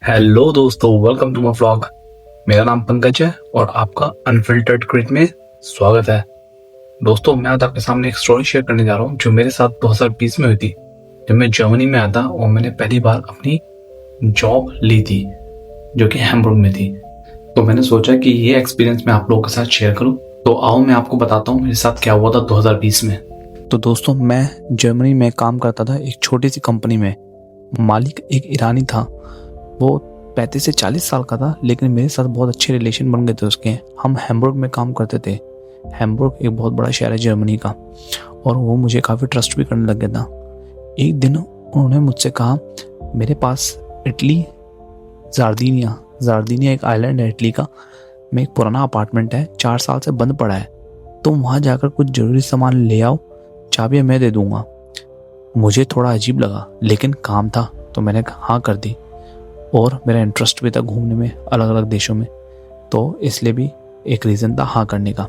Hello दोस्तों, welcome to my vlog. मेरा नाम पंकज है और आपका अनफिल्टर्ड क्रिएट में स्वागत है। दोस्तों, मैं आज आपके सामने एक स्टोरी शेयर करने जा रहा हूँ जो मेरे साथ 2020 में हुई थी, जब मैं जर्मनी में आया था और मैंने पहली बार अपनी जॉब ली थी जो कि हैम्बुर्ग में थी। तो मैंने सोचा कि ये एक्सपीरियंस मैं आप लोगों के साथ शेयर करूँ। तो आओ मैं आपको बताता हूँ मेरे साथ क्या हुआ था 2020 में। तो दोस्तों, मैं जर्मनी में काम करता था एक छोटी सी कंपनी में। मालिक एक ईरानी था। वो 35 से 40 साल का था, लेकिन मेरे साथ बहुत अच्छे रिलेशन बन गए थे उसके। हम हैम्बुर्ग में काम करते थे। हैम्बुर्ग एक बहुत बड़ा शहर है जर्मनी का, और वो मुझे काफ़ी ट्रस्ट भी करने लग गया था। एक दिन उन्होंने मुझसे कहा, मेरे पास इटली जार्दिनिया एक आइलैंड है इटली का, में एक पुराना अपार्टमेंट है, 4 साल से बंद पड़ा है। तुम वहाँ जाकर कुछ ज़रूरी सामान ले आओ, चाबियाँ मैं दे दूँगा। मुझे थोड़ा अजीब लगा, लेकिन काम था तो मैंने हाँ कर दी। और मेरा इंटरेस्ट भी था घूमने में, अलग अलग देशों में, तो इसलिए भी एक रीज़न था हाँ करने का।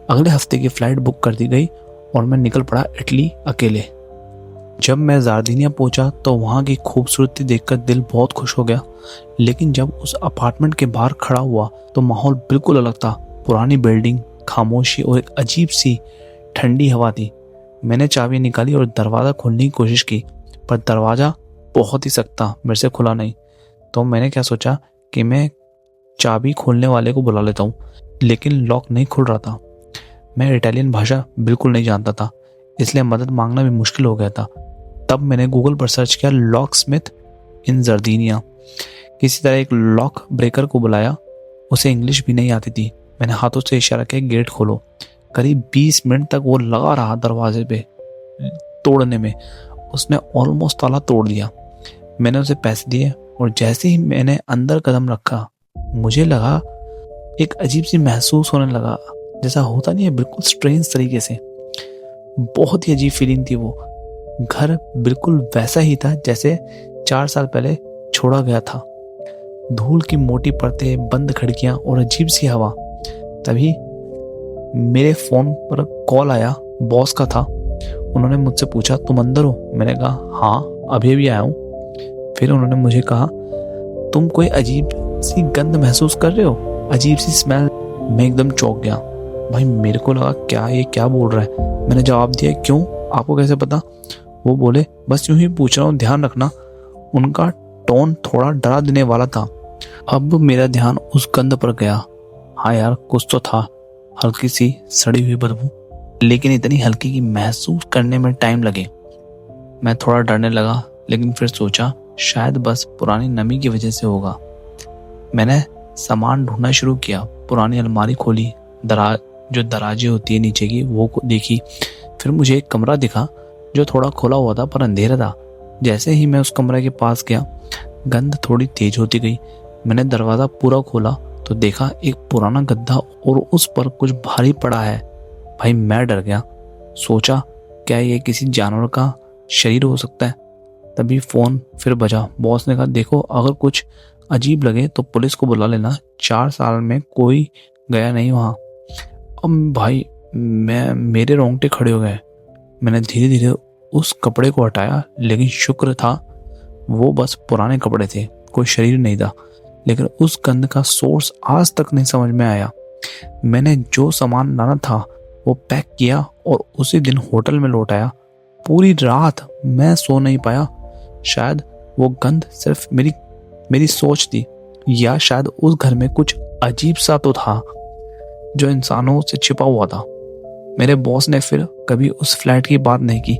अगले हफ्ते की फ़्लाइट बुक कर दी गई और मैं निकल पड़ा इटली अकेले। जब मैं जार्दिनिया पहुंचा तो वहाँ की खूबसूरती देखकर दिल बहुत खुश हो गया, लेकिन जब उस अपार्टमेंट के बाहर खड़ा हुआ तो माहौल बिल्कुल अलग था। पुरानी बिल्डिंग, खामोशी और एक अजीब सी ठंडी हवा थी। मैंने चाबी निकाली और दरवाज़ा खोलने की कोशिश की, पर दरवाज़ा बहुत ही सख्त था, मेरे से खुला नहीं। तो मैंने क्या सोचा कि मैं चाबी खोलने वाले को बुला लेता हूँ, लेकिन लॉक नहीं खुल रहा था। मैं इटालियन भाषा बिल्कुल नहीं जानता था, इसलिए मदद मांगना भी मुश्किल हो गया था। तब मैंने गूगल पर सर्च किया लॉक स्मिथ इन जार्दिनिया। किसी तरह एक लॉक ब्रेकर को बुलाया, उसे इंग्लिश भी नहीं आती थी। मैंने हाथों से इशारा किया, गेट खोलो। करीब 20 मिनट तक वो लगा रहा दरवाजे पे तोड़ने में। उसने ऑलमोस्ट ताला तोड़ दिया। मैंने उसे पैसे दिए और जैसे ही मैंने अंदर कदम रखा, मुझे लगा एक अजीब सी महसूस होने लगा, जैसा होता नहीं है, बिल्कुल स्ट्रेंज तरीके से। बहुत ही अजीब फीलिंग थी वो। घर बिल्कुल वैसा ही था जैसे 4 साल पहले छोड़ा गया था। धूल की मोटी परतें, बंद खिड़कियां और अजीब सी हवा। तभी मेरे फोन पर कॉल आया, बॉस का था। उन्होंने मुझसे पूछा, तुम अंदर हो? मैंने कहा हाँ, अभी आया हूँ। फिर उन्होंने मुझे कहा, तुम कोई अजीब सी गंध महसूस कर रहे हो, अजीब सी स्मेल। मैं एकदम चौंक गया। भाई, मेरे को लगा ये क्या बोल रहा है। मैंने जवाब दिया, क्यों, आपको कैसे पता? वो बोले, बस यूं ही पूछ रहा हूँ, ध्यान रखना। उनका टोन थोड़ा डरा देने वाला था। अब मेरा ध्यान उस गंध पर गया। हाँ यार, कुछ तो था, हल्की सी सड़ी हुई बदबू, लेकिन इतनी हल्की कि महसूस करने में टाइम लगे। मैं थोड़ा डरने लगा, लेकिन फिर सोचा शायद बस पुरानी नमी की वजह से होगा। मैंने सामान ढूंढना शुरू किया। पुरानी अलमारी खोली, जो दराजें होती है नीचे की, वो देखी। फिर मुझे एक कमरा दिखा जो थोड़ा खुला हुआ था पर अंधेरा था। जैसे ही मैं उस कमरे के पास गया, गंध थोड़ी तेज होती गई। मैंने दरवाज़ा पूरा खोला तो देखा एक पुराना गद्दा और उस पर कुछ भारी पड़ा है। भाई, मैं डर गया। सोचा क्या ये किसी जानवर का शरीर हो सकता है। तभी फ़ोन फिर बजा। बॉस ने कहा, देखो, अगर कुछ अजीब लगे तो पुलिस को बुला लेना, 4 साल में कोई गया नहीं वहाँ। अब भाई, मेरे रोंगटे खड़े हो गए। मैंने धीरे धीरे उस कपड़े को हटाया, लेकिन शुक्र था वो बस पुराने कपड़े थे, कोई शरीर नहीं था। लेकिन उस गंध का सोर्स आज तक नहीं समझ में आया। मैंने जो सामान लाना था वो पैक किया और उसी दिन होटल में लौट आया। पूरी रात मैं सो नहीं पाया। शायद वो गंध सिर्फ मेरी सोच थी, या शायद उस घर में कुछ अजीब सा तो था जो इंसानों से छिपा हुआ था। मेरे बॉस ने फिर कभी उस फ्लैट की बात नहीं की,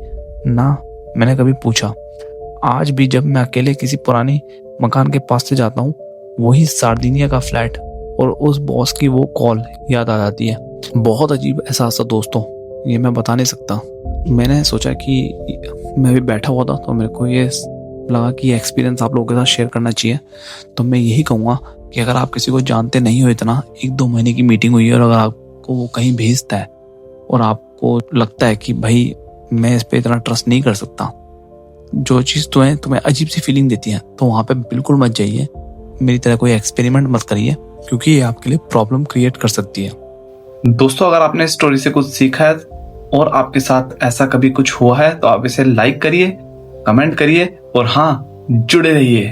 ना मैंने कभी पूछा। आज भी जब मैं अकेले किसी पुरानी मकान के पास से जाता हूँ, वही सार्दिनिया का फ्लैट और उस बॉस की वो कॉल याद आ जाती है। बहुत अजीब एहसास था दोस्तों, ये मैं बता नहीं सकता। मैंने सोचा कि मैं भी बैठा हुआ था तो मेरे को ये लगा कि ये एक्सपीरियंस आप लोगों के साथ शेयर करना चाहिए। तो मैं यही कहूँगा कि अगर आप किसी को जानते नहीं हो, इतना 1-2 महीने की मीटिंग हुई है और अगर आपको वो कहीं भेजता है और आपको लगता है कि भाई मैं इस पर इतना ट्रस्ट नहीं कर सकता, जो चीज़ तो है तुम्हें अजीब सी फीलिंग देती है, तो वहाँ पे बिल्कुल मत जाइए। मेरी तरह कोई एक्सपेरिमेंट मत करिए, क्योंकि ये आपके लिए प्रॉब्लम क्रिएट कर सकती है। दोस्तों, अगर आपने इस स्टोरी से कुछ सीखा है और आपके साथ ऐसा कभी कुछ हुआ है तो आप इसे लाइक करिए, कमेंट करिए और हाँ, जुड़े रहिए।